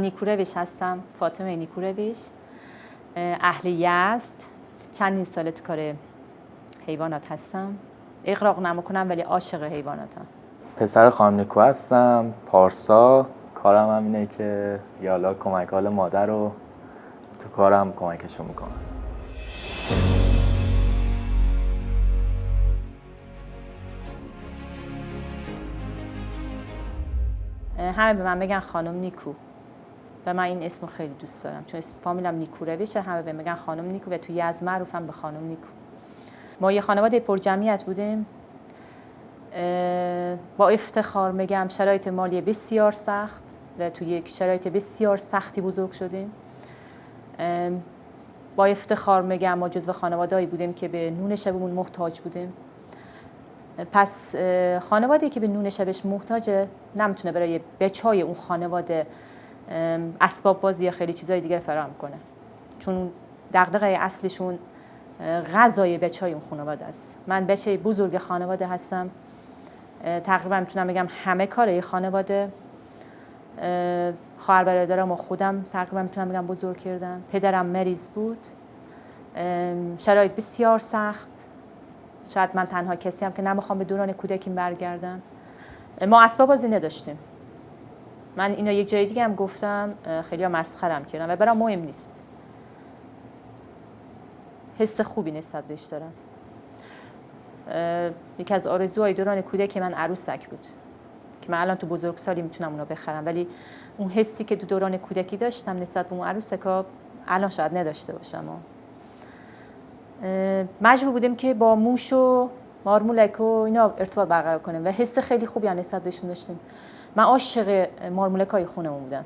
نیکورویچ هستم، فاطمه نیکورویچ، اهل یزد. چندین ساله تو کار حیوانات هستم. اغراق نمیکنم ولی عاشق حیواناتم. پسر خانم نیکو هستم، پارسا. کارم هم اینه که یالا کمک حال مادر رو تو کارم کمکشون میکنم. همه به من بگن خانم نیکو و من این اسمو خیلی دوست دارم چون اسم فامیلم نیکورویچه. همه به من میگن خانم نیکو و تو یزد معروفم به خانم نیکو. ما یه خانواده پرجمعیت بودیم. با افتخار میگم شرایط مالی بسیار سخت و تو یک شرایط بسیار سختی بزرگ شدیم. با افتخار میگم ما جزو خانواده‌ای بودیم که به نون شبمون محتاج بودیم. پس خانواده‌ای که به نون شبش محتاجه نمیتونه برای بچهای اون خانواده اسباب بازی یا خیلی چیزای دیگه فراهم کنه، چون دغدغه اصلشون غذای بچهای اون خانواده است. من بچه بزرگ خانواده هستم. تقریبا میتونم بگم همه کار خانواده خواهر برادرام و خودم تقریبا میتونم بگم بزرگ کردم. پدرم مریض بود. شرایط بسیار سخت. شاید من تنها کسی هم که نمیخوام به دوران کودکیم برگردم. ما اسباب بازی نداشتیم. من اینو یک جای دیگه هم گفتم، خیلی ها مسخرم کردن و برام مهم نیست. حس خوبی نسبت بهش دارم. یکی از آرزوهای دوران کودک من عروسک بود که من الان تو بزرگسالی میتونم اونو بخرم، ولی اون حسی که تو دوران کودکی داشتم نسبت به اون عروسکا الان شاید نداشته باشم. مجبور بودیم که با موش و مارمولک و اینا ارتباط برقرار کنیم و حس خیلی خوبی هم نسبت بهشون داشتیم. من عاشق مارمولکای خونمون بودم.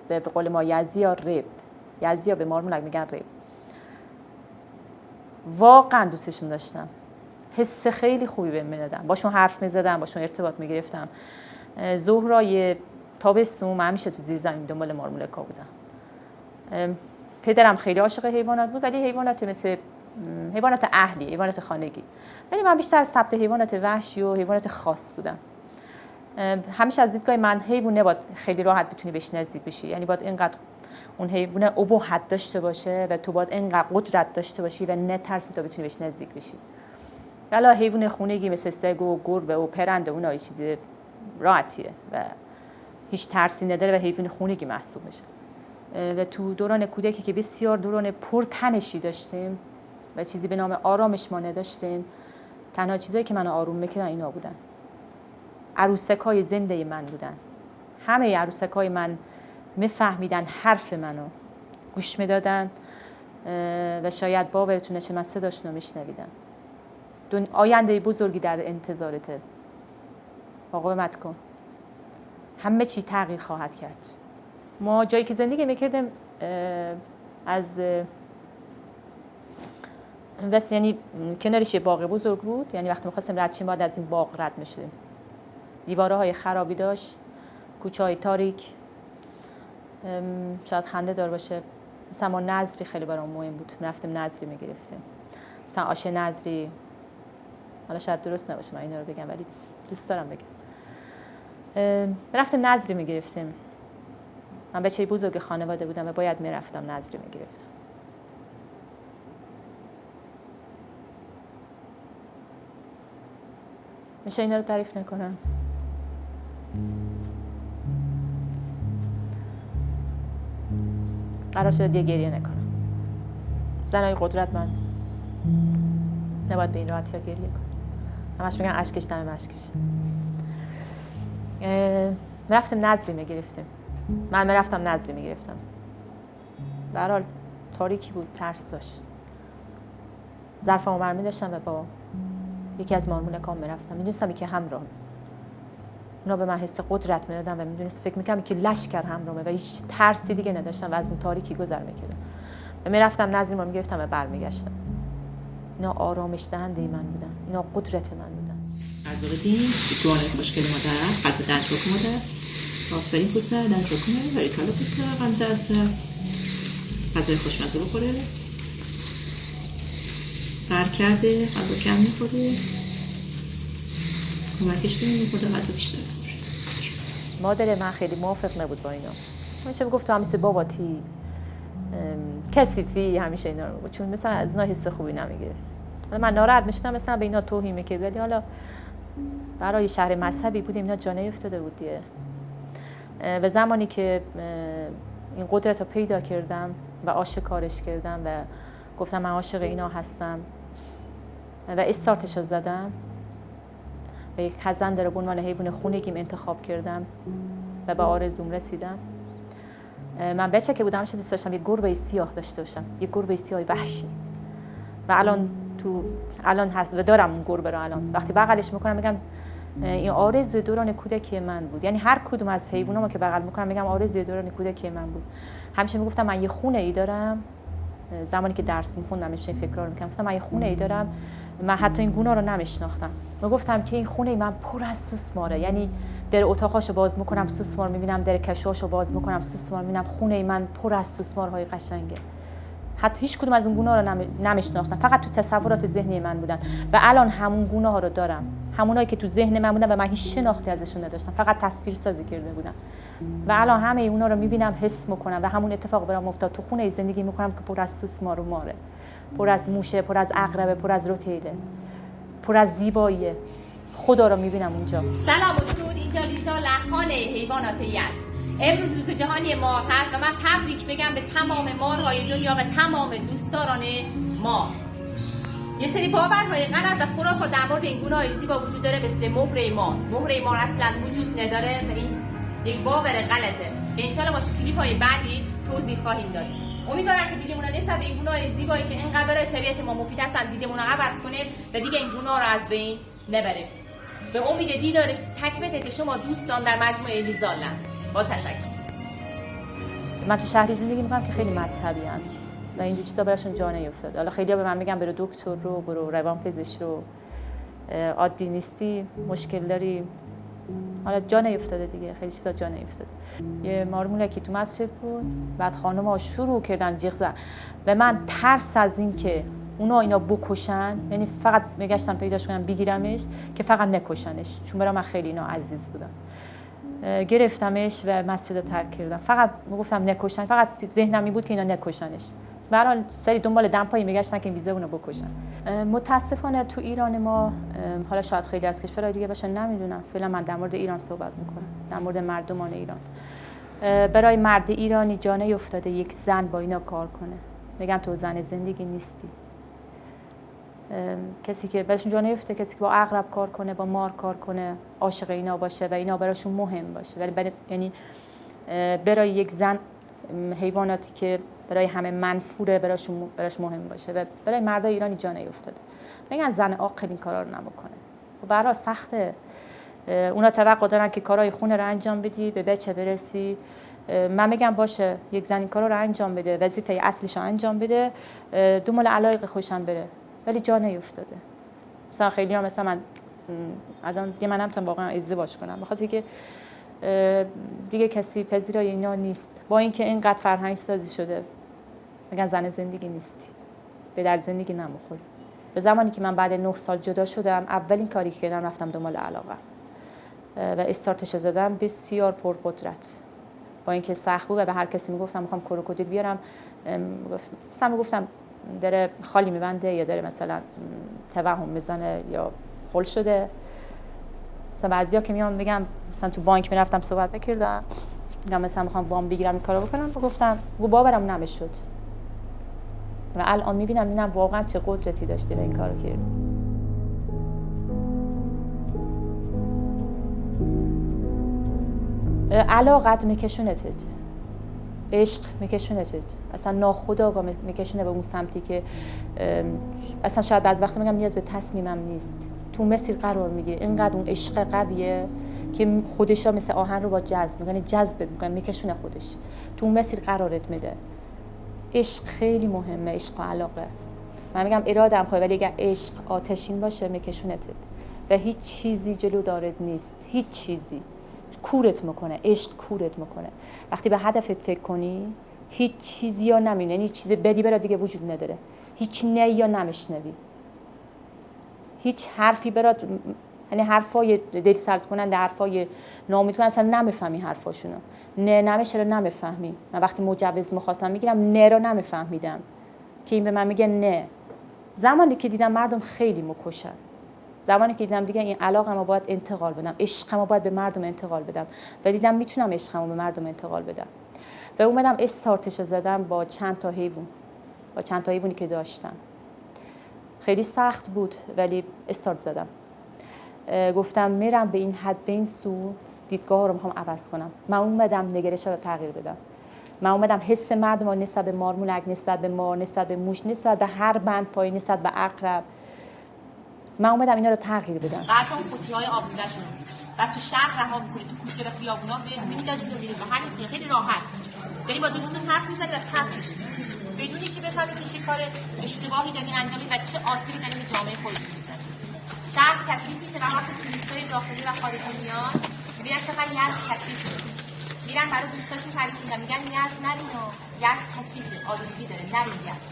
به قول ما یزدیا رب، یزدیا به مارمولک میگن رب. واقعا دوستشون داشتم. حس خیلی خوبی بهم میدادن. باشون حرف میزدم، باشون ارتباط میگرفتم. ظهرای تابستون همیشه تو زیر زمین دنبال مارمولکا بودم. پدرم خیلی عاشق حیوانات بود، ولی حیوانات مثل حیوانات اهلی، حیوانات خانگی. ولی من بیشتر از ثبت حیوانات وحشی و حیوانات خاص بودم. همیشه از دیدگاه من حیوان نباید خیلی راحت بتونی بهش نزدیک بشی، یعنی باید اینقدر اون حیوان ابهت داشته باشه و تو باید اینقدر قدرت داشته باشی و نترسی تا بتونی بهش نزدیک بشی. حالا حیوان خونگی مثل سگ و گربه و پرنده اونها چیز راحتیه و هیچ ترسی نداره و حیوان خونگی محسوب میشه. و تو دوران کودکی که بسیار دوران پرتنشی داشتیم و چیزی به نام آرامش ما نداشتیم، تنها چیزایی که منو آروم میکردن اینا بودن. عروسکای زنده من بودن. همه عروسکای من میفهمیدن حرف منو، گوش میدادن و شاید باورتون نشه من صداشون رو میشنویدم. آینده بزرگی در انتظارته. مقاومت کن. همه چی تغییر خواهد کرد. ما جایی که زندگی میکردیم از یعنی کنارش یه باغ بزرگ بود، یعنی وقتی می‌خواستیم رد شیم باید از این باغ رد می‌شدیم. دیوارهای خرابی داشت، کوچه‌های تاریک. شاید خنده دار باشه، مثلا ما نظری خیلی برام مهم بود. رفتیم نظری می‌گرفتیم. مثلا آش نظری، حالا شاید درست نباشه من اینا رو بگم ولی دوست دارم بگم. رفتیم نظری می‌گرفتیم. من بچه بزرگ خانواده بودم و باید میرفتم نظری میگرفتم. میشه اینا رو تعریف نکنم؟ قرار شده دیگه گریه نکنم. زنای قدرتمند نباید به این راحتی ها گریه کنم. همش میگن اشکش دم اشکش. رفتیم نظری میگرفتیم. من رفتم نظری میگرفتم. به هر حال تاریکی بود، ترس داشت. ظرفمو برمی داشتم و با یکی از مارمولکام میرفتم. میدونستم که همراهم. اونا به من حس قدرت میدادن و میدونست فکر میکنم که لشکر همراهمه و هیچ ترسی دیگه نداشتم و از اون تاریکی گذر میکردم. و میرفتم نظری رو میگرفتم و برمیگشتم. اینا آرامش دهنده من بودن. اینا قدرت من بودن. غذا بدین، گوانه خوشگل مادر، غذا دنج بکن مادر. آفرین پسر، دنج بکنه، باریکلا پسر، غمجه هسته. غذای خوشمزه بخوره. بر کرده، غذا کم میخوره. کمکش کنیم خدا غذا بیشتر بخوره. مادر من خیلی موافق نبود با اینا. همیشه گفت تو همیشه باباتی کثیفی، همیشه اینا رو، چون مثلا از اینا حس خوبی نمیگرفت. من ناراحت میشدم مثلا به اینا توهین میکرد، ولی حالا برای شهر مذهبی بودیم اینا جا نیفتاده بود دیگه. و زمانی که این قدرت رو پیدا کردم و آشکارش کردم و گفتم من عاشق اینا هستم و استارتش رو زدم و یک خزنده رو به عنوان حیوان خونگیم انتخاب کردم و به آرزوم رسیدم. من بچه که بودم همیشه دوست داشتم یک گربه سیاه داشته باشم، یک گربه سیاه وحشی، و الان هست و دارم اون گربه رو. الان وقتی بغلش میکنم میگم این آرزوی دوران کودکی من بود. یعنی هر کدوم از حیوانامو که بغل میکنم میگم آرزوی دوران کودکی من بود. همیشه میگفتم من یه خونه ای دارم، زمانی که درس میخوندم این فکرا رو میکردم، گفتم من یه خونه ای دارم، من حتی این گونا رو نمیشناختم. میگفتم که این خونه من پر از سوسماره، یعنی در اتاقاشو باز میکنم سوسمار میبینم، در کشواشو باز میکنم سوسمار میبینم، خونه من پر از سوسمارهای قشنگه. حتی هیچ کدوم از اون گونا رو نمیشناختم، فقط تو تصورات ذهنی من بودن و الان همون گوناها رو دارم، همونایی که تو ذهن من بودن و من هیچ شناختی ازشون نداشتم، فقط تصویر سازی کرده بودم و الان همه اونا رو میبینم، حس میکنم و همون اتفاق برام افتاد. تو خونه زندگی میکنم که پر از سوسمار و ماره، پر از موشه، پر از عقربه، پر از روتیله، پر از زیباییه. خدا رو میبینم اونجا. سلام و درود، اینجا لیزا لخانه حیوانات یزد. امروز روز جهانی مار هست و من تبریک بگم به تمام مارهای دنیا و تمام دوستداران مار. یه سری باورهای غلط و خرافات در مورد این گونه‌های زیبا وجود داره، مثل مهره مار. مهره مار اصلا وجود نداره و این یک باور غلطه که انشالله ما تو کلیپ‌های بعدی توضیح خواهیم داد. امیدوارم که دیدمون نسبت به این گونه‌های زیبایی که اینقدر برای طبیعت ما مفید هستن دیدمون رو عوض کنه و دیگه این گونه‌ها رو از بین نبره. به امید دیدارش تک به تک شما دوستان در مجموعه لیزالند. با تشکر. من تو شهری زندگی میکنم که خیلی مذهبی ان و اینجور چیزا براشون جا نیفتاد. حالا خیلی‌ها به من میگن برو دکتر رو، برو روانپزشک رو، عادی نیستی، مشکل داری. حالا جا نیفتاده دیگه، خیلی چیزا جا نیفتاده. یه مارمولکی تو مسجد بود، بعد خانم‌ها شروع کردن جیغ زدن و من ترس از این که اونا اینا بکشن، یعنی فقط میگشتم پیداش کنم بگیرمش که فقط نکشنش، چون برای من خیلی اینا عزیز بودن. گرفتمش و مسجد رو ترک کردم. فقط میگفتم نکشن، فقط ذهنم این بود که اینا نکشنش. به هر حال سری دنبال دمپایی میگشتن که این ویزه اونو بکشن. متاسفانه تو ایران ما، حالا شاید خیلی از کشورهای دیگه باشن نمیدونم، فعلا من در مورد ایران صحبت میکنم، در مورد مردمان ایران. برای مرد ایرانی جا نیفتاده یک زن با اینا کار کنه. میگم تو زن زندگی نیستی. کسی که براشون جا نیفته، کسی که با عقرب کار کنه، با مار کار کنه، عاشق اینا باشه و اینا براشون مهم باشه. ولی یعنی برای یک زن حیواناتی که برای همه منفوره براش مهم باشه و برای مردای ایرانی جا نیفتاده. میگن زن عاقل این کارا رو نمیکنه. و به هر حال سخته. اونا توقع دارن که کارهای خونه رو انجام بدی، به بچه برسی. من میگم باشه یک زن این کارا رو انجام بده، وظیفه اصلیش رو انجام بده، دنبال علایق خوشم بره، ولی جا نیفتاده. مثلا خیلی ها مثلا من الان دیگه من نمیتونم واقعا ازدواج کنم، بخاطر که دیگه کسی پذیرای اینا نیست. با اینکه اینقدر فرهنگ سازی شده، میگن زن زندگی نیستی، به در زندگی نمیخوری. به زمانی که من بعد 9 سال جدا شدم، اولین کاری که کردم رفتم دنبال علاقه و استارتش زدم بسیار پرقدرت. با اینکه سخت بود و به هر کسی میگفتم میخوام کروکودیل بیارم، مثلا میگفتم داره خالی میبنده یا داره مثلا توهم میزنه یا خل شده. مثلا بعضیا که میام میگم مثلا تو بانک میرفتم صحبت میکردم، میگم مثلا میخوام وام بگیرم این کارو بکنم، گفتم باورم نمیشد و الان میبینم واقعا چه قدرتی داشته به این کارو کرد. علاقت میکشونتت، عشق میکشونتت، اصلا ناخودآگاه میکشونه به اون سمتی که اصلا شاید بعض وقتا میگم نیاز به تصمیمم نیست، تو مسیر قرار میگیره. اینقدر اون عشق قویه که خودشا مثل آهن رو با جذب میکنه، جذبت میکنه، میکشونه خودش، تو اون مسیر قرارت میده. عشق خیلی مهمه، عشق و علاقه. من میگم اراده هم خواهی، ولی اگر عشق آتشین باشه میکشونتت و هیچ چیزی جلو دارت نیست، هیچ چیزی کورت میکنه. عشق کورت میکنه. وقتی به هدفت فکر کنی هیچ چیزی یا نمینه، یعنی چیز بدی برات دیگه وجود نداره، هیچ نه یا نمیشنوی، هیچ حرفی برات یعنی حرفای دلسرد کننده، حرفای ناامیدکننده اصلا نمیفهمی حرفاشونو. نه چرا نمیفهمی؟ من وقتی مجوز می‌خواستم میگیرم نه رو نمیفهمیدم که این به من میگه نه. زمانی که دیدم مردم خیلی مکشن، زمانی که دیدم دیگه این علاقه‌مو باید انتقال بدم، عشقمو باید به مردم انتقال بدم و دیدم میتونم عشقمو به مردم انتقال بدم و اومدم استارتش زدم با چند تا حیوانی که داشتم. خیلی سخت بود ولی استارت زدم. گفتم میرم به این حد، به این سو، دیدگاه رو میخوام عوض کنم. من اومدم نگرش رو تغییر بدم. من اومدم حس مردم رو نسبت به مارمولک، نسبت به مار، نسبت به موش، نسبت به هر بند پایی، نسبت به عقرب، من اومدم اینا رو تغییر بدم. بعد اون قوطی‌های آبمیوه‌شون و تو شهر رها می‌کنی، تو کوچه و خیابونا می‌ندازید و میرید. همین خیلی راحت یعنی با دوستون حرف می‌زنید و تفریش بدونی که بفهمید که چه کار اشتباهی داری انجام میدی و چه آسیبی داری به جامعه خودتون می‌زنید. شهر کثیف میشه و وقتی توریست‌های داخلی و خارجی میان میبینن چقدر یزد کثیفه، میرن برای دوستاشون تعریف می‌کنن، میگن یزد نرین، یزد کثیفه، آلودگی داره، نرین یزد.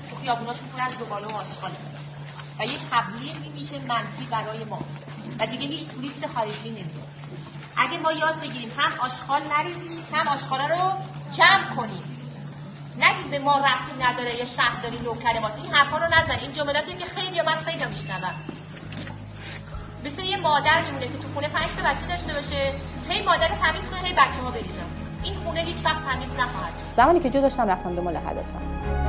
تو خیابوناشون پر از زباله و آشغاله و یک تبلیغی میشه منفی برای ما و دیگه هیچ توریست خارجی نمیاد. اگه ما یاد بگیریم هم آشغال نریزیم، هم آشغالا رو جمع کنیم، نگیم به ما ربطی نداره یه شهرداری نوکر ما، این حرفا رو نزن. این جملاتی که خیلی از خیلی میشنوم، مثل یه مادر میمونه که تو خونه 5 تا بچه داشته باشه، هی مادر تمیز کنه، هی بچه‌ها بریزن، این خونه هیچ وقت تمیز نخواهد. زمانی که جدا شدم رفتم دنبال هدفم.